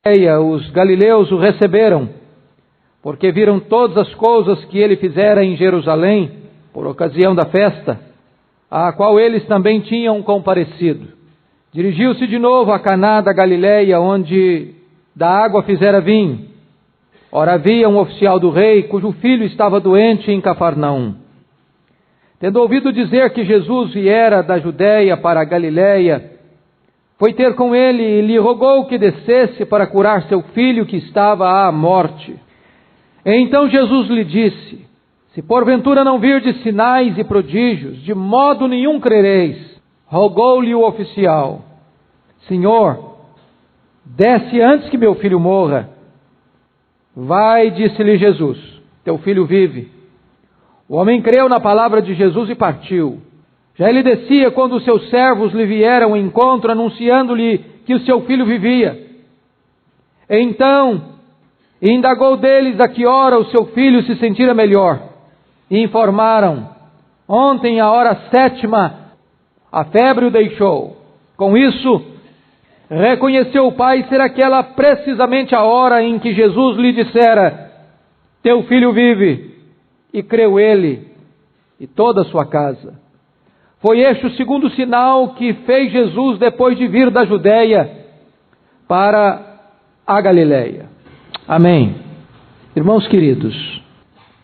Os galileus o receberam, porque viram todas as coisas que ele fizera em Jerusalém, por ocasião da festa, à qual eles também tinham comparecido. Dirigiu-se de novo a Caná da Galileia, onde da água fizera vinho. Ora, havia um oficial do rei, cujo filho estava doente em Cafarnaum. Tendo ouvido dizer que Jesus viera da Judéia para a Galileia, foi ter com ele e lhe rogou que descesse para curar seu filho que estava à morte. Então Jesus lhe disse: se porventura não virdes sinais e prodígios, de modo nenhum crereis. Rogou-lhe o oficial: Senhor, desce antes que meu filho morra. Vai, disse-lhe Jesus, teu filho vive. O homem creu na palavra de Jesus e partiu. Já ele descia quando os seus servos lhe vieram ao encontro, anunciando-lhe que o seu filho vivia. Então, indagou deles a que hora o seu filho se sentira melhor. E informaram: ontem, à hora 7ª, a febre o deixou. Com isso, reconheceu o pai ser aquela precisamente a hora em que Jesus lhe dissera: teu filho vive. E creu ele e toda a sua casa. Foi este o segundo sinal que fez Jesus depois de vir da Judéia para a Galileia. Amém. Irmãos queridos,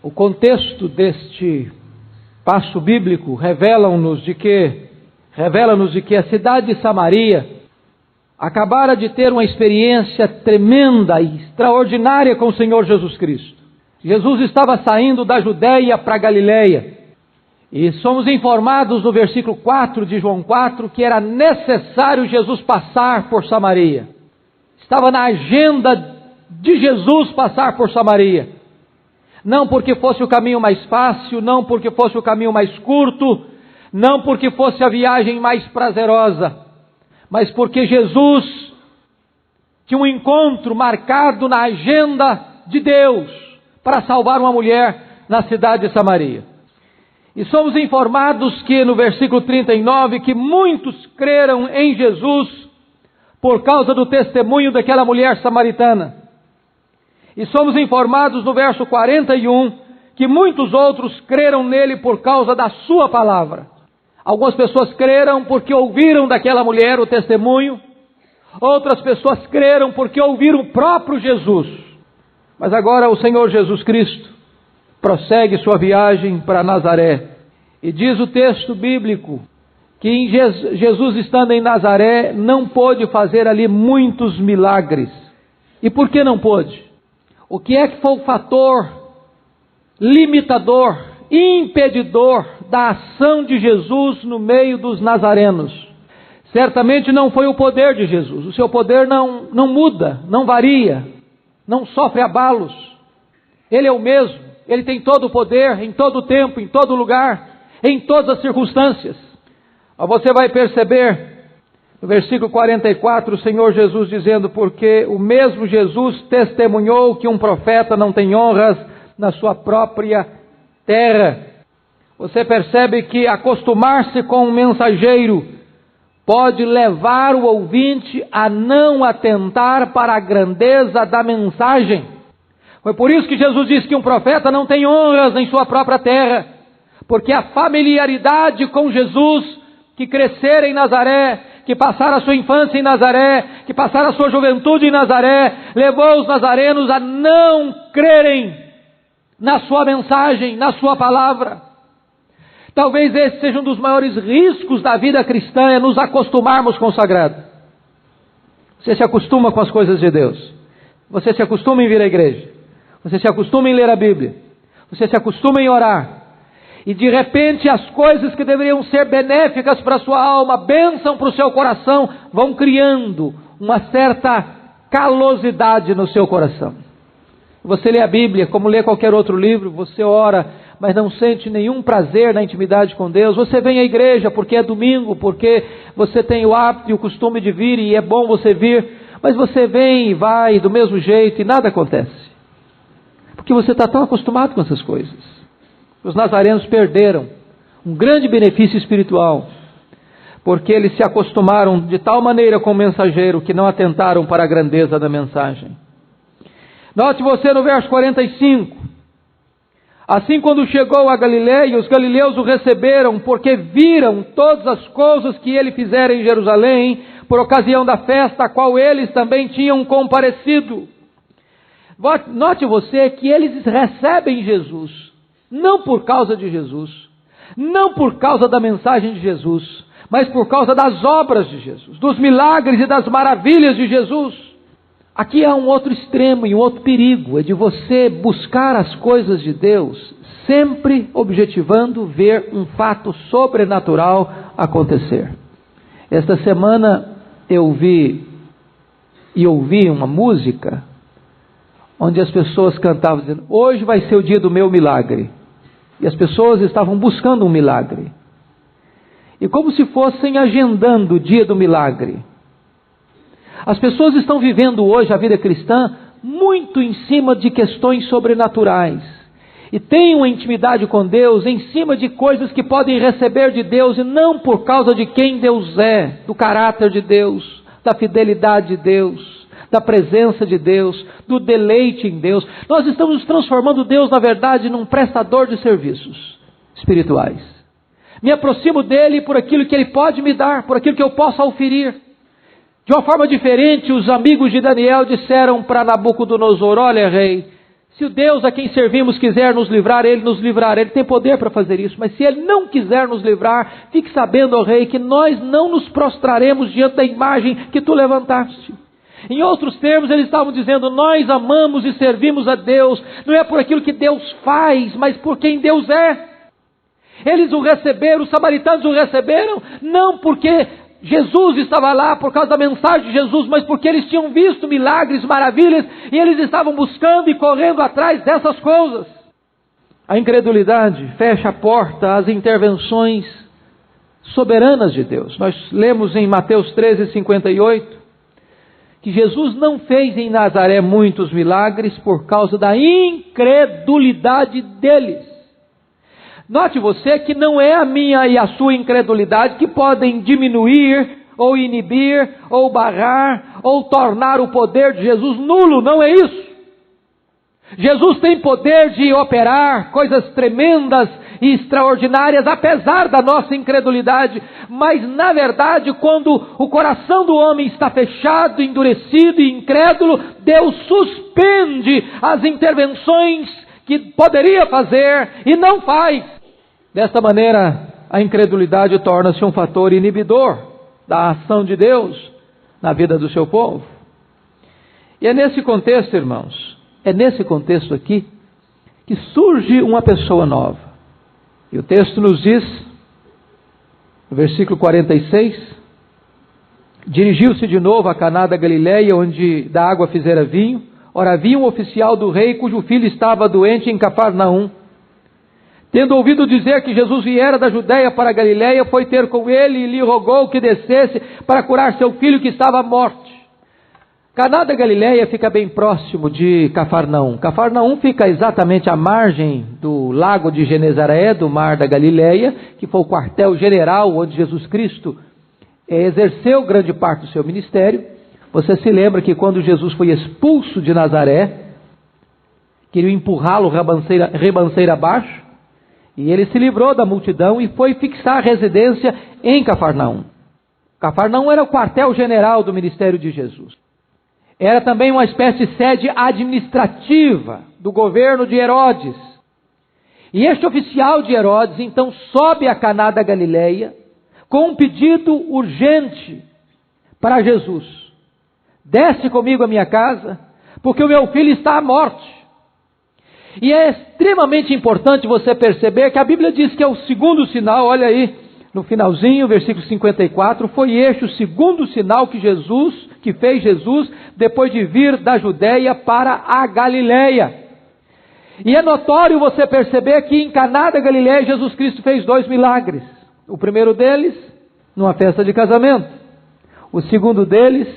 o contexto deste passo bíblico revela-nos de que a cidade de Samaria acabara de ter uma experiência tremenda e extraordinária com o Senhor Jesus Cristo. Jesus estava saindo da Judéia para a Galileia. E somos informados no versículo 4 de João 4 que era necessário Jesus passar por Samaria. Estava na agenda de Jesus passar por Samaria. Não porque fosse o caminho mais fácil, não porque fosse o caminho mais curto, não porque fosse a viagem mais prazerosa, mas porque Jesus tinha um encontro marcado na agenda de Deus para salvar uma mulher na cidade de Samaria. E somos informados que no versículo 39, que muitos creram em Jesus por causa do testemunho daquela mulher samaritana. E somos informados no verso 41, que muitos outros creram nele por causa da sua palavra. Algumas pessoas creram porque ouviram daquela mulher o testemunho, outras pessoas creram porque ouviram o próprio Jesus. Mas agora o Senhor Jesus Cristo prossegue sua viagem para Nazaré. E diz o texto bíblico que Jesus estando em Nazaré não pôde fazer ali muitos milagres. E por que não pôde? O que é que foi o fator limitador, impedidor da ação de Jesus no meio dos nazarenos? Certamente não foi o poder de Jesus. O seu poder não muda, não varia, não sofre abalos. Ele é o mesmo, ele tem todo o poder, em todo o tempo, em todo lugar, em todas as circunstâncias. Mas você vai perceber no versículo 44 o Senhor Jesus dizendo: porque o mesmo Jesus testemunhou que um profeta não tem honras na sua própria terra. Você percebe que acostumar-se com um mensageiro pode levar o ouvinte a não atentar para a grandeza da mensagem. Foi por isso que Jesus disse que um profeta não tem honras em sua própria terra, porque a familiaridade com Jesus, que crescera em Nazaré, que passara a sua infância em Nazaré, que passara a sua juventude em Nazaré, levou os nazarenos a não crerem na sua mensagem, na sua palavra. Talvez esse seja um dos maiores riscos da vida cristã, é nos acostumarmos com o sagrado. Você se acostuma com as coisas de Deus, você se acostuma em vir à igreja, você se acostuma em ler a Bíblia, você se acostuma em orar, e de repente as coisas que deveriam ser benéficas para a sua alma, bênção para o seu coração, vão criando uma certa calosidade no seu coração. Você lê a Bíblia como lê qualquer outro livro, você ora, mas não sente nenhum prazer na intimidade com Deus. Você vem à igreja porque é domingo, porque você tem o hábito e o costume de vir, e é bom você vir, mas você vem e vai do mesmo jeito e nada acontece, porque você está tão acostumado com essas coisas. Os nazarenos perderam um grande benefício espiritual, porque eles se acostumaram de tal maneira com o mensageiro que não atentaram para a grandeza da mensagem. Note você no verso 45. Assim, quando chegou a Galiléia, os galileus o receberam, porque viram todas as coisas que ele fizera em Jerusalém, por ocasião da festa, a qual eles também tinham comparecido. Note você que eles recebem Jesus, não por causa de Jesus, não por causa da mensagem de Jesus, mas por causa das obras de Jesus, dos milagres e das maravilhas de Jesus. Aqui há um outro extremo e um outro perigo, é de você buscar as coisas de Deus, sempre objetivando ver um fato sobrenatural acontecer. Esta semana eu ouvi uma música, onde as pessoas cantavam dizendo, hoje vai ser o dia do meu milagre. E as pessoas estavam buscando um milagre. E como se fossem agendando o dia do milagre. As pessoas estão vivendo hoje a vida cristã muito em cima de questões sobrenaturais. E têm uma intimidade com Deus em cima de coisas que podem receber de Deus e não por causa de quem Deus é, do caráter de Deus, da fidelidade de Deus, da presença de Deus, do deleite em Deus. Nós estamos transformando Deus, na verdade, num prestador de serviços espirituais. Me aproximo dele por aquilo que ele pode me dar, por aquilo que eu possa oferir. De uma forma diferente, os amigos de Daniel disseram para Nabucodonosor, olha rei, se o Deus a quem servimos quiser nos livrar, ele nos livrará, ele tem poder para fazer isso, mas se ele não quiser nos livrar, fique sabendo, ó rei, que nós não nos prostraremos diante da imagem que tu levantaste. Em outros termos, eles estavam dizendo, nós amamos e servimos a Deus, não é por aquilo que Deus faz, mas por quem Deus é. Eles o receberam, os samaritanos o receberam, não porque Jesus estava lá por causa da mensagem de Jesus, mas porque eles tinham visto milagres, maravilhas, e eles estavam buscando e correndo atrás dessas coisas. A incredulidade fecha a porta às intervenções soberanas de Deus. Nós lemos em Mateus 13:58, que Jesus não fez em Nazaré muitos milagres por causa da incredulidade deles. Note você que não é a minha e a sua incredulidade que podem diminuir, ou inibir, ou barrar, ou tornar o poder de Jesus nulo, não é isso. Jesus tem poder de operar coisas tremendas e extraordinárias, apesar da nossa incredulidade, mas na verdade, quando o coração do homem está fechado, endurecido e incrédulo, Deus suspende as intervenções que poderia fazer e não faz. Desta maneira, a incredulidade torna-se um fator inibidor da ação de Deus na vida do seu povo. E é nesse contexto, irmãos, é nesse contexto aqui que surge uma pessoa nova. E o texto nos diz, no versículo 46, dirigiu-se de novo a Caná da Galileia, onde da água fizera vinho. Ora, havia um oficial do rei cujo filho estava doente em Cafarnaum. Tendo ouvido dizer que Jesus viera da Judéia para a Galileia, foi ter com ele e lhe rogou que descesse para curar seu filho que estava à morte. Caná da Galileia fica bem próximo de Cafarnaum. Cafarnaum fica exatamente à margem do lago de Genezaré, do mar da Galileia, que foi o quartel-general onde Jesus Cristo exerceu grande parte do seu ministério. Você se lembra que quando Jesus foi expulso de Nazaré, queriam empurrá-lo ribanceira abaixo, e ele se livrou da multidão e foi fixar a residência em Cafarnaum. Cafarnaum era o quartel-general do ministério de Jesus. Era também uma espécie de sede administrativa do governo de Herodes. E este oficial de Herodes, então, sobe a Caná da Galileia com um pedido urgente para Jesus. Desce comigo à minha casa, porque o meu filho está à morte. E é extremamente importante você perceber que a Bíblia diz que é o segundo sinal, olha aí, no finalzinho, versículo 54, foi este o segundo sinal que fez Jesus, depois de vir da Judéia para a Galileia. E é notório você perceber que em Caná da Galileia, Jesus Cristo fez 2 milagres. O primeiro deles, numa festa de casamento. O segundo deles,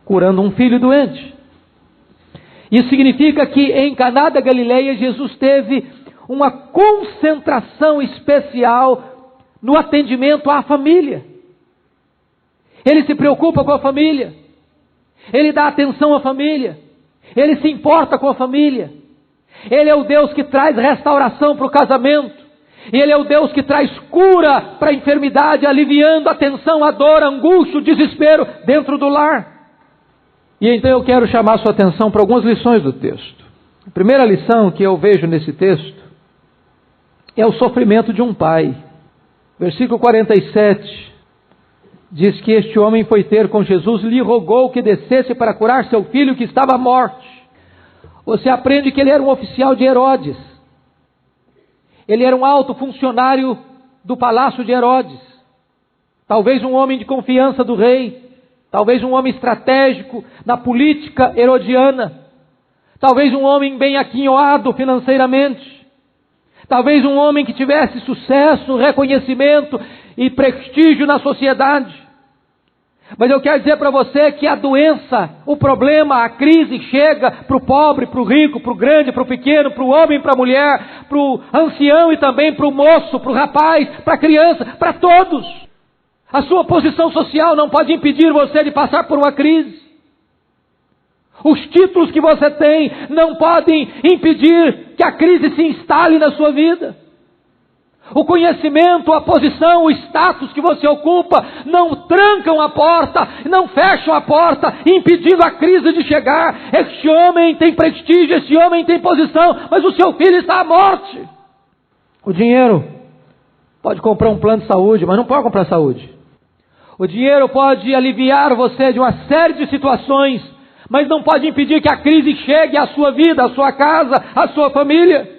curando um filho doente. Isso significa que em Caná da Galileia, Jesus teve uma concentração especial no atendimento à família. Ele se preocupa com a família. Ele dá atenção à família. Ele se importa com a família. Ele é o Deus que traz restauração para o casamento. Ele é o Deus que traz cura para a enfermidade, aliviando a tensão, a dor, a angústia, o desespero dentro do lar. E então eu quero chamar a sua atenção para algumas lições do texto. A primeira lição que eu vejo nesse texto é o sofrimento de um pai. Versículo 47 diz que este homem foi ter com Jesus, lhe rogou que descesse para curar seu filho que estava à morte. Você aprende que ele era um oficial de Herodes. Ele era um alto funcionário do palácio de Herodes. Talvez um homem de confiança do rei. Talvez um homem estratégico na política herodiana. Talvez um homem bem aquinhoado financeiramente. Talvez um homem que tivesse sucesso, reconhecimento e prestígio na sociedade. Mas eu quero dizer para você que a doença, o problema, a crise chega para o pobre, para o rico, para o grande, para o pequeno, para o homem, para a mulher, para o ancião e também para o moço, para o rapaz, para a criança, para todos. A sua posição social não pode impedir você de passar por uma crise. Os títulos que você tem não podem impedir que a crise se instale na sua vida. O conhecimento, a posição, o status que você ocupa não trancam a porta, não fecham a porta, impedindo a crise de chegar. Este homem tem prestígio, este homem tem posição, mas o seu filho está à morte. O dinheiro pode comprar um plano de saúde, mas não pode comprar saúde. O dinheiro pode aliviar você de uma série de situações, mas não pode impedir que a crise chegue à sua vida, à sua casa, à sua família.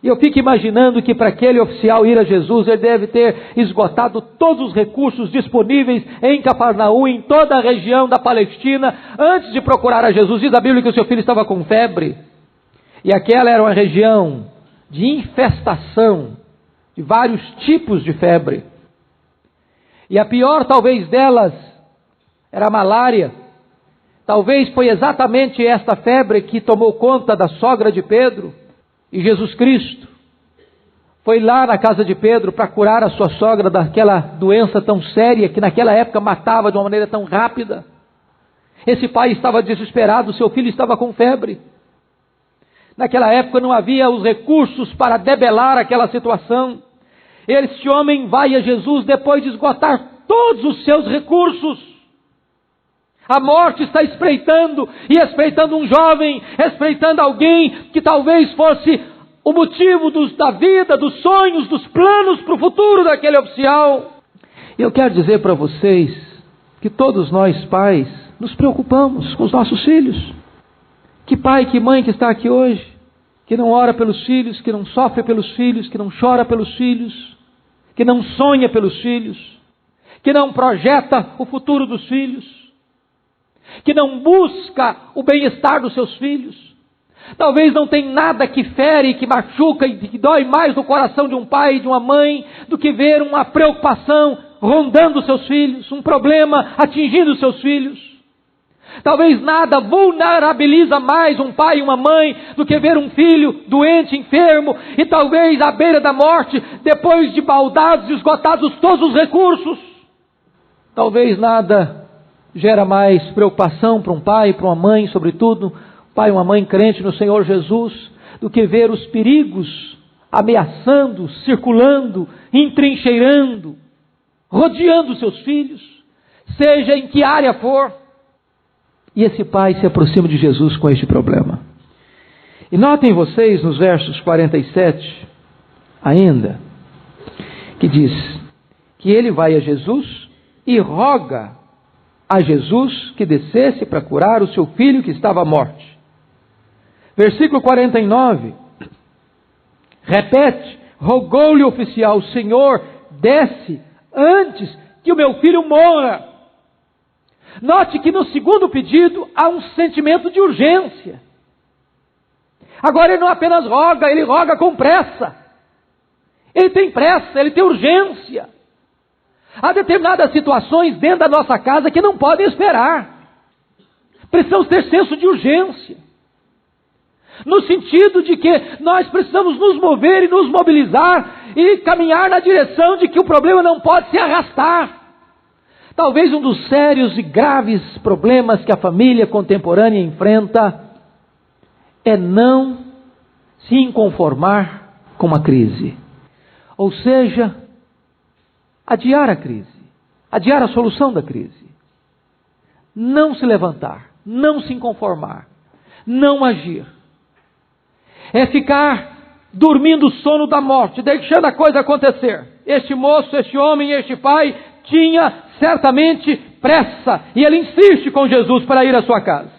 E eu fico imaginando que para aquele oficial ir a Jesus, ele deve ter esgotado todos os recursos disponíveis em Cafarnaum, em toda a região da Palestina, antes de procurar a Jesus. Diz a Bíblia que o seu filho estava com febre. E aquela era uma região de infestação, de vários tipos de febre. E a pior talvez delas era a malária. Talvez foi exatamente esta febre que tomou conta da sogra de Pedro. E Jesus Cristo foi lá na casa de Pedro para curar a sua sogra daquela doença tão séria que naquela época matava de uma maneira tão rápida. Esse pai estava desesperado, seu filho estava com febre. Naquela época não havia os recursos para debelar aquela situação. Este homem vai a Jesus depois de esgotar todos os seus recursos. A morte está espreitando, e espreitando um jovem, espreitando alguém que talvez fosse o motivo da vida, dos sonhos, dos planos para o futuro daquele oficial. E eu quero dizer para vocês que todos nós pais nos preocupamos com os nossos filhos. Que pai, que mãe que está aqui hoje, que não ora pelos filhos, que não sofre pelos filhos, que não chora pelos filhos, que não sonha pelos filhos, que não projeta o futuro dos filhos, que não busca o bem-estar dos seus filhos. Talvez não tenha nada que fere, que machuca e que dói mais no coração de um pai e de uma mãe do que ver uma preocupação rondando os seus filhos, um problema atingindo os seus filhos. Talvez nada vulnerabiliza mais um pai e uma mãe do que ver um filho doente, enfermo e talvez à beira da morte, depois de baldados e esgotados todos os recursos. Talvez nada gera mais preocupação para um pai, para uma mãe, sobretudo, pai e uma mãe crente no Senhor Jesus, do que ver os perigos ameaçando, circulando, entrincheirando, rodeando seus filhos, seja em que área for. E esse pai se aproxima de Jesus com este problema. E notem vocês nos versos 47 ainda, que diz que ele vai a Jesus e roga a Jesus que descesse para curar o seu filho que estava à morte. Versículo 49, repete, rogou-lhe o oficial, Senhor, desce antes que o meu filho morra. Note que no segundo pedido há um sentimento de urgência. Agora ele não apenas roga, ele roga com pressa. Ele tem pressa, ele tem urgência. Há determinadas situações dentro da nossa casa que não podem esperar. Precisamos ter senso de urgência. No sentido de que nós precisamos nos mover e nos mobilizar e caminhar na direção de que o problema não pode se arrastar. Talvez um dos sérios e graves problemas que a família contemporânea enfrenta é não se inconformar com uma crise. Ou seja, adiar a crise, adiar a solução da crise. Não se levantar, não se inconformar, não agir. É ficar dormindo o sono da morte, deixando a coisa acontecer. Este moço, este homem, este pai tinha certamente pressa, e ele insiste com Jesus para ir à sua casa.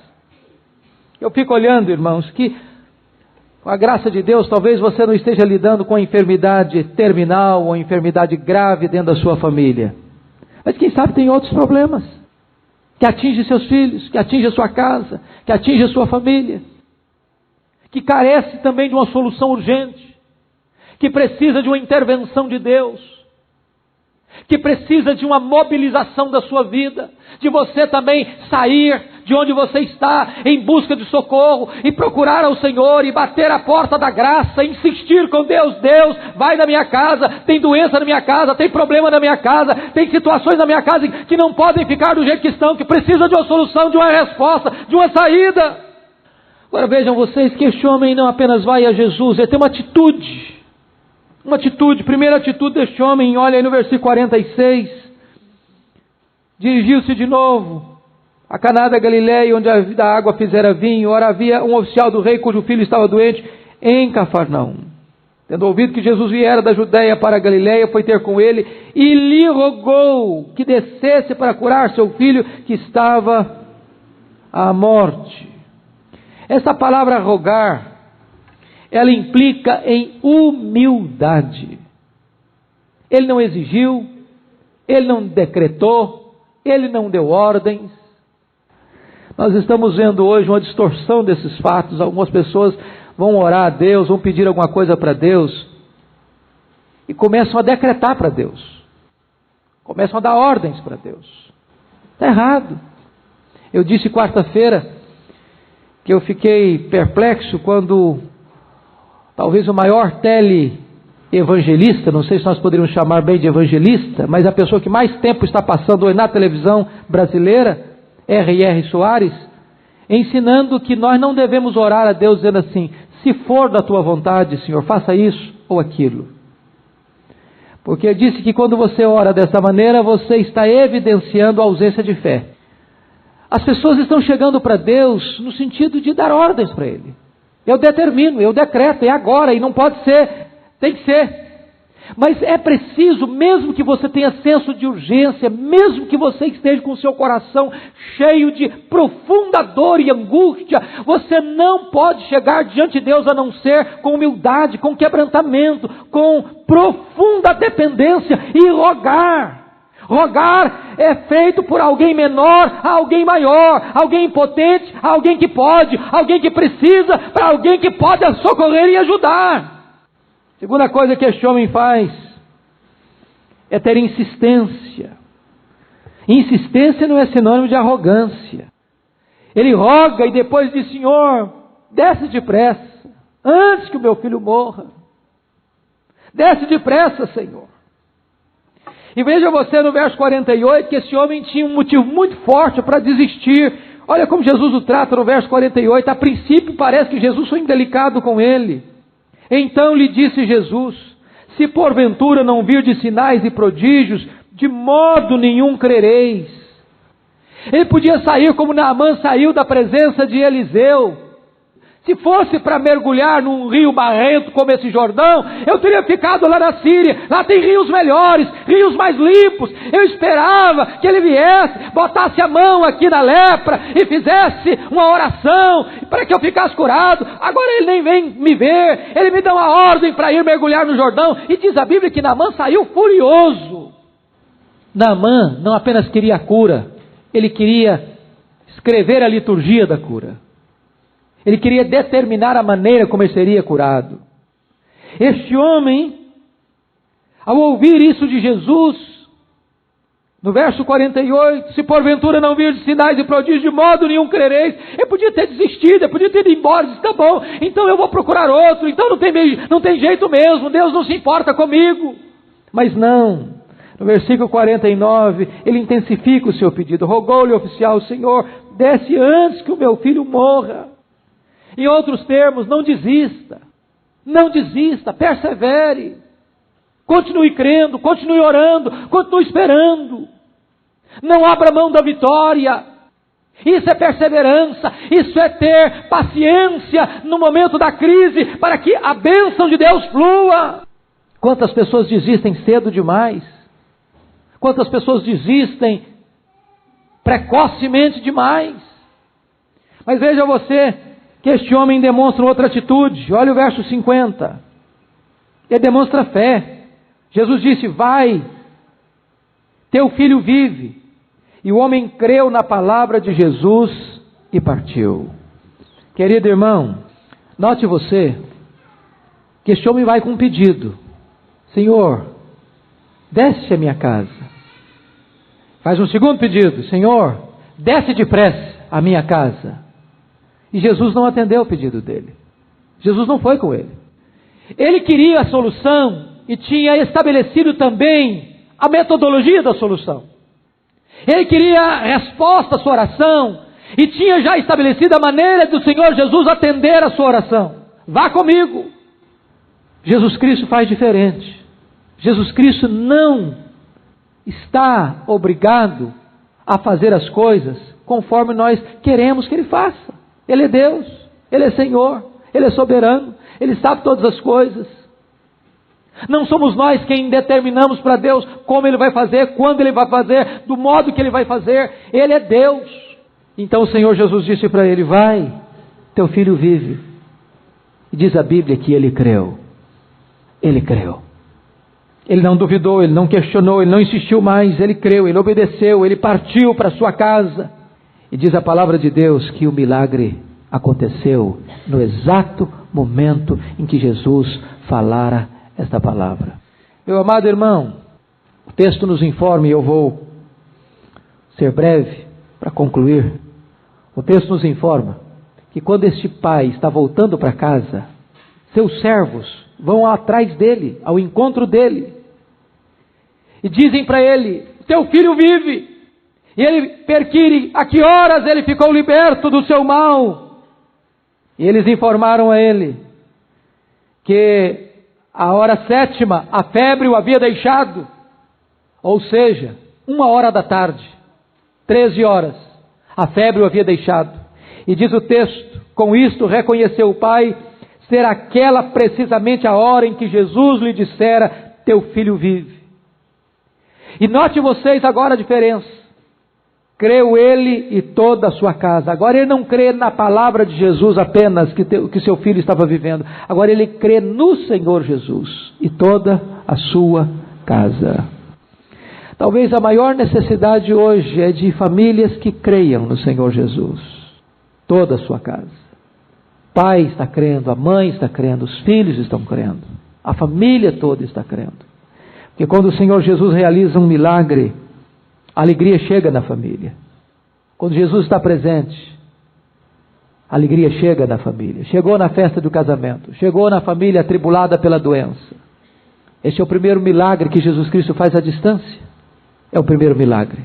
Eu fico olhando, irmãos, que com a graça de Deus, talvez você não esteja lidando com a enfermidade terminal ou enfermidade grave dentro da sua família. Mas quem sabe tem outros problemas que atingem seus filhos, que atingem a sua casa, que atingem a sua família, que carece também de uma solução urgente, que precisa de uma intervenção de Deus, que precisa de uma mobilização da sua vida, de você também sair de onde você está em busca de socorro e procurar ao Senhor e bater a porta da graça, insistir com Deus. Deus, vai na minha casa, tem doença na minha casa, tem problema na minha casa, tem situações na minha casa que não podem ficar do jeito que estão, que precisam de uma solução, de uma resposta, de uma saída. Agora vejam vocês que este homem não apenas vai a Jesus, ele tem uma atitude. Primeira atitude deste homem, olha aí no versículo 46. Dirigiu-se de novo a Caná da Galileia, onde a água fizera vinho. Ora, havia um oficial do rei cujo filho estava doente em Cafarnaum. Tendo ouvido que Jesus viera da Judeia para a Galileia, foi ter com ele e lhe rogou que descesse para curar seu filho que estava à morte. Essa palavra rogar, ela implica em humildade. Ele não exigiu, ele não decretou, ele não deu ordens. Nós estamos vendo hoje uma distorção desses fatos. Algumas pessoas vão orar a Deus, vão pedir alguma coisa para Deus e começam a decretar para Deus, começam a dar ordens para Deus. Está errado. Eu disse quarta-feira que eu fiquei perplexo quando talvez o maior tele-evangelista, não sei se nós poderíamos chamar bem de evangelista, mas a pessoa que mais tempo está passando hoje na televisão brasileira, R.R. Soares, ensinando que nós não devemos orar a Deus dizendo assim: se for da tua vontade, Senhor, faça isso ou aquilo. Porque ele disse que quando você ora dessa maneira, você está evidenciando a ausência de fé. As pessoas estão chegando para Deus no sentido de dar ordens para Ele. Eu determino, eu decreto, é agora, e não pode ser, tem que ser. Mas é preciso, mesmo que você tenha senso de urgência, mesmo que você esteja com o seu coração cheio de profunda dor e angústia, você não pode chegar diante de Deus a não ser com humildade, com quebrantamento, com profunda dependência e rogar. Rogar é feito por alguém menor a alguém maior, alguém impotente, alguém que pode, alguém que precisa, para alguém que pode socorrer e ajudar. Segunda coisa que este homem faz é ter insistência. Insistência não é sinônimo de arrogância. Ele roga e depois diz: Senhor, desce depressa, antes que o meu filho morra. Desce depressa, Senhor. E veja você no verso 48 que esse homem tinha um motivo muito forte para desistir. Olha como Jesus o trata no verso 48. A princípio parece que Jesus foi indelicado com ele. Então lhe disse Jesus: se porventura não virdes sinais e prodígios, de modo nenhum crereis. Ele podia sair como Naamã saiu da presença de Eliseu. Se fosse para mergulhar num rio barrento como esse Jordão, eu teria ficado lá na Síria. Lá tem rios melhores, rios mais limpos. Eu esperava que ele viesse, botasse a mão aqui na lepra e fizesse uma oração para que eu ficasse curado. Agora ele nem vem me ver, ele me dá uma ordem para ir mergulhar no Jordão. E diz a Bíblia que Naamã saiu furioso. Naamã não apenas queria a cura, ele queria escrever a liturgia da cura. Ele queria determinar a maneira como ele seria curado. Este homem, ao ouvir isso de Jesus, no verso 48, se porventura não virdes sinais e prodígios, de modo nenhum crereis. Ele podia ter desistido, ele podia ter ido embora, disse: tá bom, então eu vou procurar outro, então não tem jeito mesmo, Deus não se importa comigo. Mas não, No versículo 49, ele intensifica o seu pedido. Rogou-lhe o oficial: Senhor, desce antes que o meu filho morra. Em outros termos, não desista. Não desista, persevere. Continue crendo, continue orando, continue esperando. Não abra mão da vitória. Isso é perseverança, isso é ter paciência no momento da crise, para que a bênção de Deus flua. Quantas pessoas desistem cedo demais? Quantas pessoas desistem precocemente demais? Mas veja você que este homem demonstra outra atitude. Olha o verso 50. Ele demonstra fé. Jesus disse: vai, teu filho vive. E o homem creu na palavra de Jesus e partiu. Querido irmão, note você que este homem vai com um pedido: Senhor, desce a minha casa. Faz um segundo pedido: Senhor, desce depressa a minha casa. E Jesus não atendeu o pedido dele. Jesus não foi com ele. Ele queria a solução e tinha estabelecido também a metodologia da solução. Ele queria a resposta à sua oração e tinha já estabelecido a maneira do Senhor Jesus atender a sua oração. Vá comigo. Jesus Cristo faz diferente. Jesus Cristo não está obrigado a fazer as coisas conforme nós queremos que Ele faça. Ele é Deus, Ele é Senhor, Ele é soberano, Ele sabe todas as coisas. Não somos nós quem determinamos para Deus como Ele vai fazer, quando Ele vai fazer, do modo que Ele vai fazer. Ele é Deus. Então o Senhor Jesus disse para ele: vai, teu filho vive. E diz a Bíblia que ele creu. Ele creu. Ele não duvidou, ele não questionou, ele não insistiu mais, ele creu, ele obedeceu, ele partiu para sua casa. E diz a palavra de Deus que o milagre aconteceu no exato momento em que Jesus falara esta palavra. Meu amado irmão, o texto nos informa, e eu vou ser breve para concluir. O texto nos informa que quando este pai está voltando para casa, seus servos vão atrás dele, ao encontro dele, e dizem para ele: teu filho vive. E ele perquire a que horas ele ficou liberto do seu mal. E eles informaram a ele que a hora 7ª, a febre o havia deixado, ou seja, 1h da tarde, 13 horas, a febre o havia deixado. E diz o texto: com isto reconheceu o pai ser aquela precisamente a hora em que Jesus lhe dissera: teu filho vive. E note vocês agora a diferença. Creu ele e toda a sua casa. Agora ele não crê na palavra de Jesus apenas que seu filho estava vivendo. Agora ele crê no Senhor Jesus e toda a sua casa. Talvez a maior necessidade hoje é de famílias que creiam no Senhor Jesus. Toda a sua casa. O pai está crendo, a mãe está crendo, os filhos estão crendo. A família toda está crendo. Porque quando o Senhor Jesus realiza um milagre, a alegria chega na família. Quando Jesus está presente, a alegria chega na família. Chegou na festa do casamento. Chegou na família atribulada pela doença. Este é o primeiro milagre que Jesus Cristo faz à distância. É o primeiro milagre.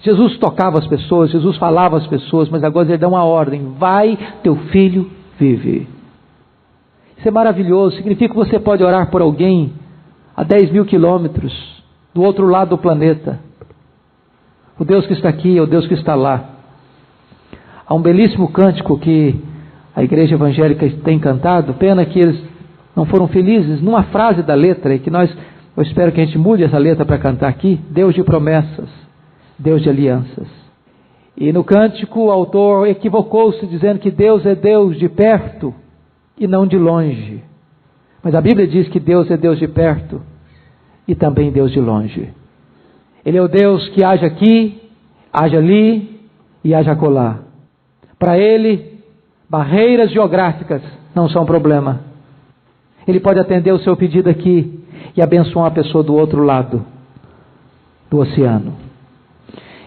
Jesus tocava as pessoas, Jesus falava às pessoas, mas agora ele dá uma ordem: vai, teu filho vive. Isso é maravilhoso. Significa que você pode orar por alguém a 10.000 quilômetros do outro lado do planeta. O Deus que está aqui é o Deus que está lá. Há um belíssimo cântico que a igreja evangélica tem cantado, pena que eles não foram felizes, numa frase da letra, e que eu espero que a gente mude essa letra para cantar aqui: Deus de promessas, Deus de alianças. E no cântico o autor equivocou-se dizendo que Deus é Deus de perto e não de longe. Mas a Bíblia diz que Deus é Deus de perto e também Deus de longe. Ele é o Deus que age aqui, age ali e age acolá. Para Ele, barreiras geográficas não são problema. Ele pode atender o seu pedido aqui e abençoar a pessoa do outro lado do oceano.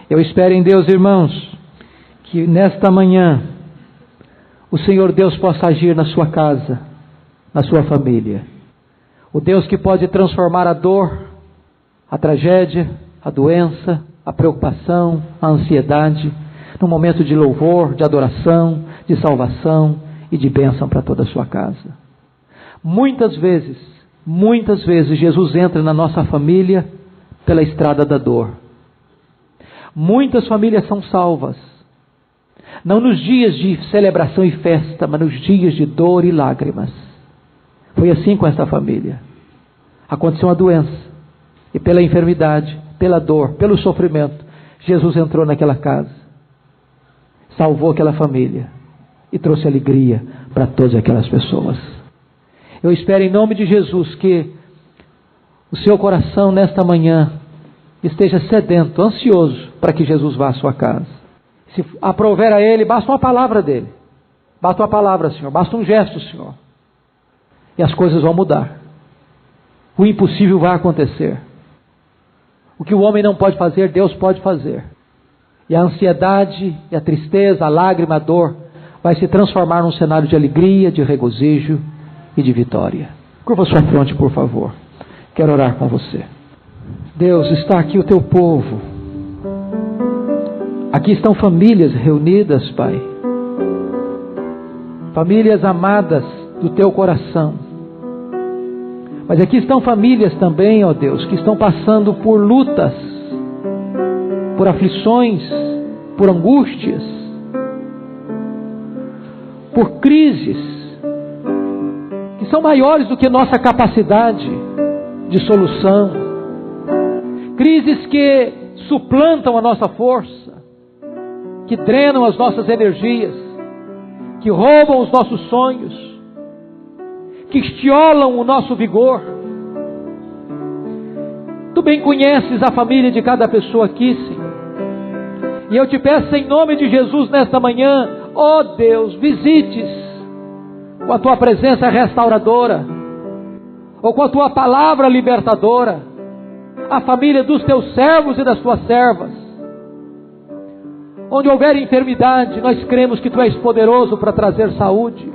Eu espero em Deus, irmãos, que nesta manhã o Senhor Deus possa agir na sua casa, na sua família. O Deus que pode transformar a dor, a tragédia, a doença, a preocupação, a ansiedade, num momento de louvor, de adoração, de salvação e de bênção para toda a sua casa. Muitas vezes, Jesus entra na nossa família pela estrada da dor. Muitas famílias são salvas, não nos dias de celebração e festa, mas nos dias de dor e lágrimas. Foi assim com essa família. Aconteceu uma doença, e pela enfermidade, pela dor, pelo sofrimento, Jesus entrou naquela casa, salvou aquela família e trouxe alegria para todas aquelas pessoas. Eu espero em nome de Jesus que o seu coração nesta manhã esteja sedento, ansioso para que Jesus vá à sua casa. Se aprouver a Ele, basta uma palavra dEle. Basta uma palavra, Senhor, basta um gesto, Senhor. E as coisas vão mudar. O impossível vai acontecer. O que o homem não pode fazer, Deus pode fazer. E a ansiedade, e a tristeza, a lágrima, a dor, vai se transformar num cenário de alegria, de regozijo e de vitória. Curva sua fronte, por favor. Quero orar com você. Deus, está aqui o teu povo. Aqui estão famílias reunidas, Pai. Famílias amadas do teu coração. Mas aqui estão famílias também, ó Deus, que estão passando por lutas, por aflições, por angústias, por crises, que são maiores do que nossa capacidade de solução. Crises que suplantam a nossa força, que drenam as nossas energias, que roubam os nossos sonhos, que estiolam o nosso vigor. Tu bem conheces a família de cada pessoa aqui, Senhor. E eu te peço em nome de Jesus nesta manhã, ó Deus, visites com a tua presença restauradora, ou com a tua palavra libertadora, a família dos teus servos e das tuas servas. Onde houver enfermidade, nós cremos que tu és poderoso para trazer saúde.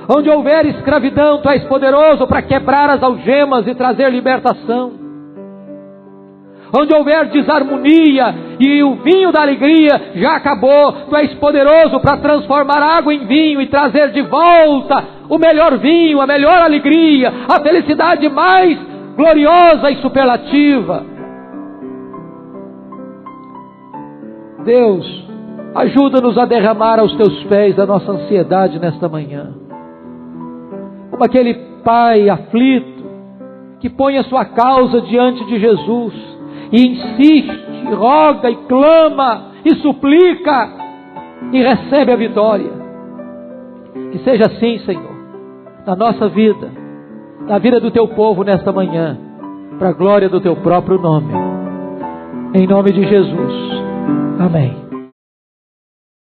Onde houver escravidão, tu és poderoso para quebrar as algemas e trazer libertação. Onde houver desarmonia e o vinho da alegria já acabou, tu és poderoso para transformar água em vinho e trazer de volta o melhor vinho, a melhor alegria, a felicidade mais gloriosa e superlativa. Deus, ajuda-nos a derramar aos teus pés a nossa ansiedade nesta manhã. Como aquele pai aflito que põe a sua causa diante de Jesus e insiste, roga e clama e suplica e recebe a vitória. Que seja assim, Senhor, na nossa vida, na vida do teu povo nesta manhã, para a glória do teu próprio nome. Em nome de Jesus. Amém.